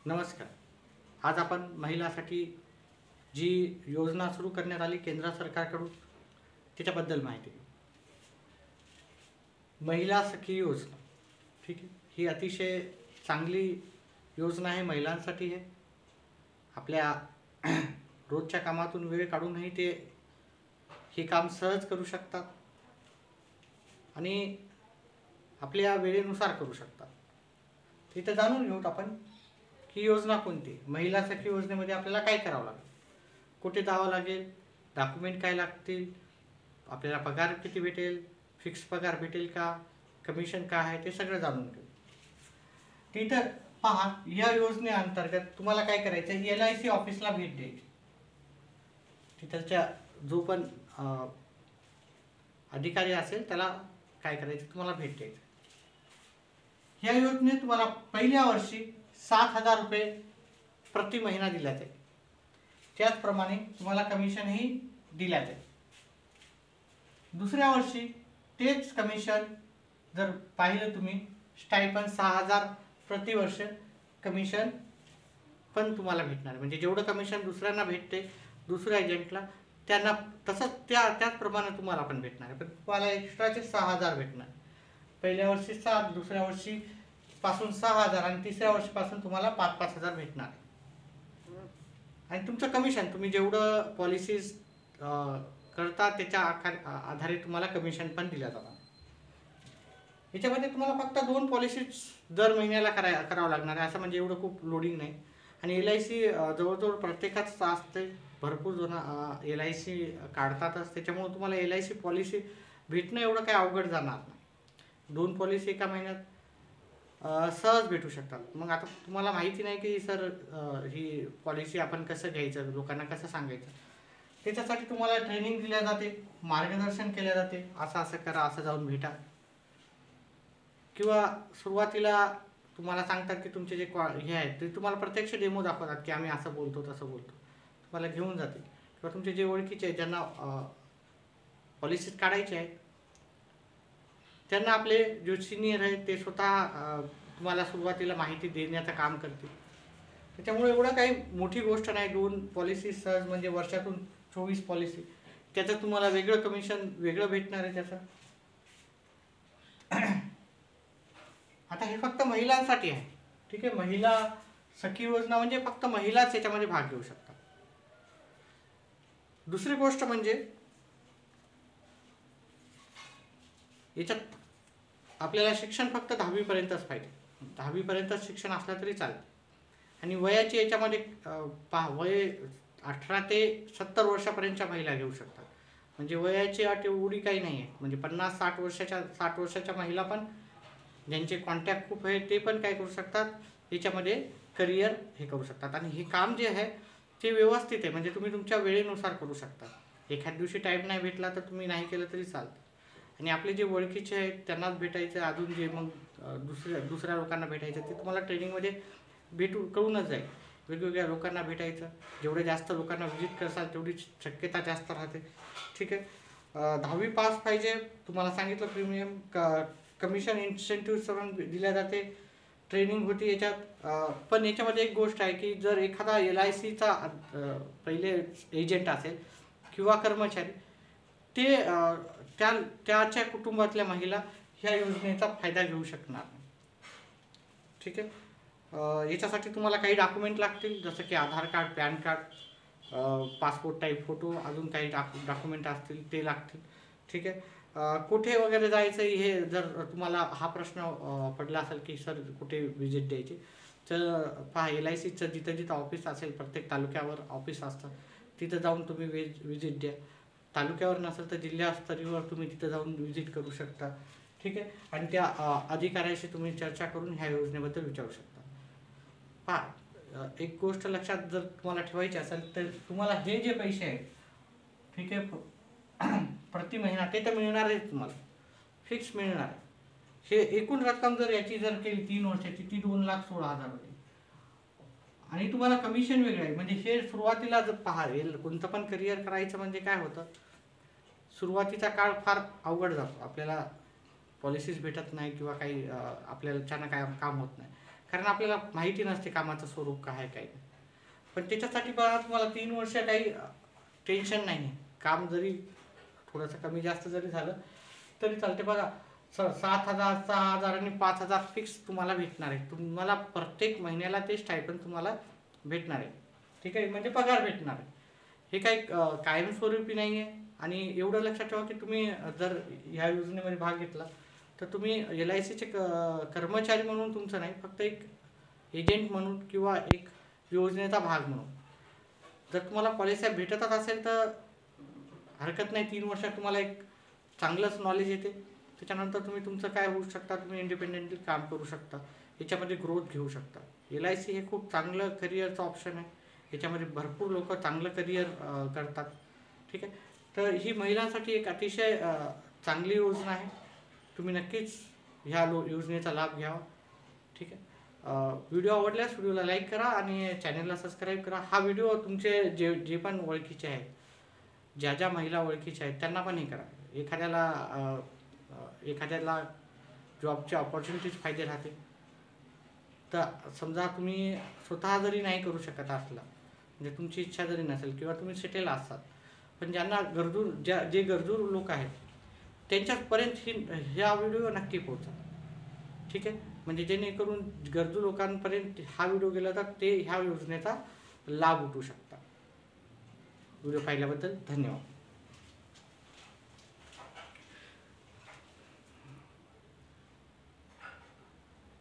नमस्कार. आज आपण महिलांसाठी जी योजना सुरू करण्यात आली केंद्र सरकारकडून त्याच्याबद्दल माहिती घेऊ. महिला सखी योजना, ठीक आहे, ही अतिशय चांगली योजना आहे, महिलांसाठी आहे. आपल्या रोजच्या कामातून वेळ काढूनही ते हे काम सहज करू शकतात आणि आपल्या वेळेनुसार करू शकतात. तिथं जाणून घेऊत आपण ही योजना कोणती. महिला सखी योजनेमध्ये आपल्याला काय करावं लागेल, कुठे जावं लागेल, डॉक्युमेंट काय लागतील, आपल्याला पगार किती भेटेल, फिक्स पगार भेटेल का, कमिशन काय आहे, ते सगळं जाणून घेऊ. तिथं पहा, या योजनेअंतर्गत तुम्हाला काय करायचं आहे, LIC ऑफिसला भेट द्यायची. तिथच्या जो पण अधिकारी असेल त्याला काय करायचं, तुम्हाला भेट द्यायचं. या योजनेत तुम्हाला पहिल्या वर्षी 7,000 रुपये प्रति महिना दिला जाईल. त्याचप्रमाणे तुम्हाला कमिशनही दिल्या जाईल. दुसऱ्या वर्षी तेच कमिशन जर पाहिलं तुम्ही, स्टायपन 6,000 प्रति वर्ष कमिशन पण तुम्हाला भेटणार. म्हणजे जेवढं कमिशन दुसऱ्यांना भेटते, दुसऱ्या एजंटला, त्यांना तसंच त्याचप्रमाणे तुम्हाला पण भेटणार आहे. पण तुम्हाला एक्स्ट्राचे 6,000 भेटणार. पहिल्या वर्षी 7, दुसऱ्या वर्षी पासून 6,000 आणि तिसऱ्या वर्षीपासून तुम्हाला 5,000 भेटणार. आणि तुमचं कमिशन, तुम्ही जेवढं पॉलिसीज करता त्याच्या आधारे तुम्हाला कमिशन पण दिलं जाणार. याच्यामध्ये तुम्हाला फक्त 2 पॉलिसीज दर महिन्याला करावं लागणार आहे. असं म्हणजे एवढं खूप लोडिंग नाही. आणि LIC जवळजवळ प्रत्येकाच असते, भरपूर जण LIC काढतातच. त्याच्यामुळे तुम्हाला LIC पॉलिसी भेटणं एवढं काही अवघड जाणार नाही. 2 पॉलिसी एका महिन्यात सहज भेटू शकतात. मग आता तुम्हाला माहिती नाही की सर ही पॉलिसी आपण कसं घ्यायचं, लोकांना कसं सांगायचं, त्याच्यासाठी तुम्हाला ट्रेनिंग दिल्या जाते, मार्गदर्शन केले जाते. असं असं करा, असं जाऊन भेटा. किंवा सुरुवातीला तुम्हाला सांगतात की तुमचे जे हे आहेत ते तुम्हाला प्रत्यक्ष डेमो दाखवतात की आम्ही असं बोलतो तसं बोलतो, तुम्हाला घेऊन जाते. किंवा तुमचे जे ओळखीचे आहेत ज्यांना पॉलिसीज काढायचे आहेत, त्यांना आपले जे सिनियर आहेत ते स्वतः तुम्हाला सुरुवातीला माहिती देण्याचं काम करतील. त्याच्यामुळे एवढं काही मोठी गोष्ट नाही. 2 पॉलिसी सहज, म्हणजे वर्षातून 24 पॉलिसी, त्याचं तुम्हाला वेगळं कमिशन वेगळं भेटणार आहे त्याचं. आता हे फक्त महिलांसाठी आहे, ठीक आहे. महिला सखी योजना म्हणजे फक्त महिलाच याच्यामध्ये भाग घेऊ शकतात. दुसरी गोष्ट म्हणजे याच्यात आपल्याला शिक्षण फक्त 10वी पर्यंतच पाहिजे. 10वी पर्यंत शिक्षण असलं तरी चालेल. आणि वयाची याच्यामध्ये वय 18 ते 70 वर्षापर्यंतच्या महिला घेऊ शकतात. म्हणजे वयाची अट एवढी काही नाही आहे. म्हणजे 60 वर्षाच्या महिला पण, ज्यांचे कॉन्टॅक्ट खूप आहे, ते पण काय करू शकतात, याच्यामध्ये करिअर हे करू शकतात. आणि हे काम जे आहे ते व्यवस्थित आहे. म्हणजे तुम्ही तुमच्या वेळेनुसार करू शकता. एखाद्या दिवशी टाईम नाही भेटला तर तुम्ही नाही केलं तरी चालतं. आणि आपले जे ओळखीचे आहेत त्यांनाच भेटायचं, अजून जे मग दुसऱ्या लोकांना भेटायचं, ते तुम्हाला ट्रेनिंगमध्ये कळूनच जाईल. वेगवेगळ्या लोकांना भेटायचं, जेवढे जास्त लोकांना व्हिजिट करसाल तेवढी शक्यता जास्त राहते, ठीक आहे. 10वी पास पाहिजे. तुम्हाला सांगितलं प्रीमियम कमिशन इन्सेंटिव्ह सगळं दिल्या जाते, ट्रेनिंग होती याच्यात. पण याच्यामध्ये एक गोष्ट आहे की जर एखादा LICचा पहिले एजंट असेल किंवा कर्मचारी, ते त्याच्या कुटुंबातल्या महिला ह्या योजनेचा फायदा घेऊ शकणार नाही, ठीक आहे. याच्यासाठी तुम्हाला काही डॉक्युमेंट लागतील, जसं की Aadhaar card, PAN card, passport type photo, अजून काही डॉक्युमेंट असतील ते लागतील, ठीक आहे. कुठे वगैरे जायचं, हे जर तुम्हाला हा प्रश्न पडला असेल की सर कुठे व्हिजिट द्यायची, तर पहा, LICचं जिथं ऑफिस असेल, प्रत्येक तालुक्यावर ऑफिस असतं, तिथं जाऊन तुम्ही व्हिजिट द्या. तालुक्यावर नसेल तर जिल्हा स्तरीवर तुम्ही तिथं जाऊन व्हिजिट करू शकता, ठीक आहे. आणि त्या अधिकाऱ्याशी तुम्ही चर्चा करून ह्या योजनेबद्दल विचारू शकता. पहा, एक गोष्ट लक्षात जर तुम्हाला ठेवायची असेल तर तुम्हाला हे जे पैसे आहेत, ठीक आहे, प्रति महिना, ते तर मिळणार आहे, तुम्हाला फिक्स मिळणार आहे. हे एकूण रक्कम जर याची जर केली 3 वर्षाची, ती 2,16,000 होती. आणि तुम्हाला कमिशन वेगळं आहे. म्हणजे हे सुरुवातीला जर पहा, कोणतं पण करिअर करायचं म्हणजे काय होतं, सुरुवातीचा काळ फार अवघड जातो. आपल्याला पॉलिसीज भेटत नाही किंवा काही आपल्याला अचानक काय काम होत नाही. कारण आपल्याला माहिती नसते कामाचं स्वरूप काय आहे काय नाही. पण त्याच्यासाठी बघा तुम्हाला 3 वर्ष काही टेन्शन नाही आहे. काम जरी थोडंसं कमी जास्त जरी झालं तरी चालते. बघा 7,000 6,000 आणि 5,000 फिक्स तुम्हाला भेटणार आहे. तुम्हाला प्रत्येक महिन्याला ते स्टायपन तुम्हाला भेटणार आहे. ठीक आहे, म्हणजे पगार भेटणार आहे. हे काही कायमस्वरूपी नाही आहे. आणि एवढं लक्षात ठेवा की तुम्ही जर ह्या योजनेमध्ये भाग घेतला तर तुम्ही LICचे कर्मचारी म्हणून तुमचं नाही, फक्त एक एजंट म्हणून किंवा एक योजनेचा भाग म्हणून. जर तुम्हाला पॉलिसी भेटतच असेल तर हरकत नाही. 3 वर्षात तुम्हाला एक चांगलंच नॉलेज येते. त्याच्यानंतर तुम्ही तुमचं काय होऊ शकता, तुम्ही इंडिपेंडेंटली काम करू शकता, याच्यामध्ये ग्रोथ घेऊ शकता. LIC हे खूप चांगलं करिअरचं ऑप्शन आहे. याच्यामध्ये भरपूर लोक चांगलं करिअर करतात. ठीक आहे, तर ही महिलांसाठी एक अतिशय चांगली योजना आहे. तुम्ही नक्कीच ह्या योजनेचा लाभ घ्यावा. ठीक आहे, व्हिडिओ आवडल्यास व्हिडिओला लाईक करा आणि चॅनलला सबस्क्राईब करा. हा व्हिडिओ तुमचे जे पण ओळखीचे आहेत, ज्या महिला ओळखीच्या आहेत त्यांना पण हे करा. एखाद्याला जॉबची ऑपॉर्च्युनिटीज पाहिजे राहते. तर समजा तुम्ही स्वतः जरी नाही करू शकत असला, म्हणजे तुमची इच्छा जरी नसेल किंवा तुम्ही सेटल असाल, पण ज्यांना जे गरजू लोक आहेत त्यांच्यापर्यंत ह्या व्हिडिओ नक्की पोहोचा. ठीक आहे, म्हणजे जेणेकरून गरजू लोकांपर्यंत हा व्हिडिओ गेला तर ते ह्या योजनेचा लाभ उठवू शकतात. व्हिडिओ पाहिल्याबद्दल धन्यवाद.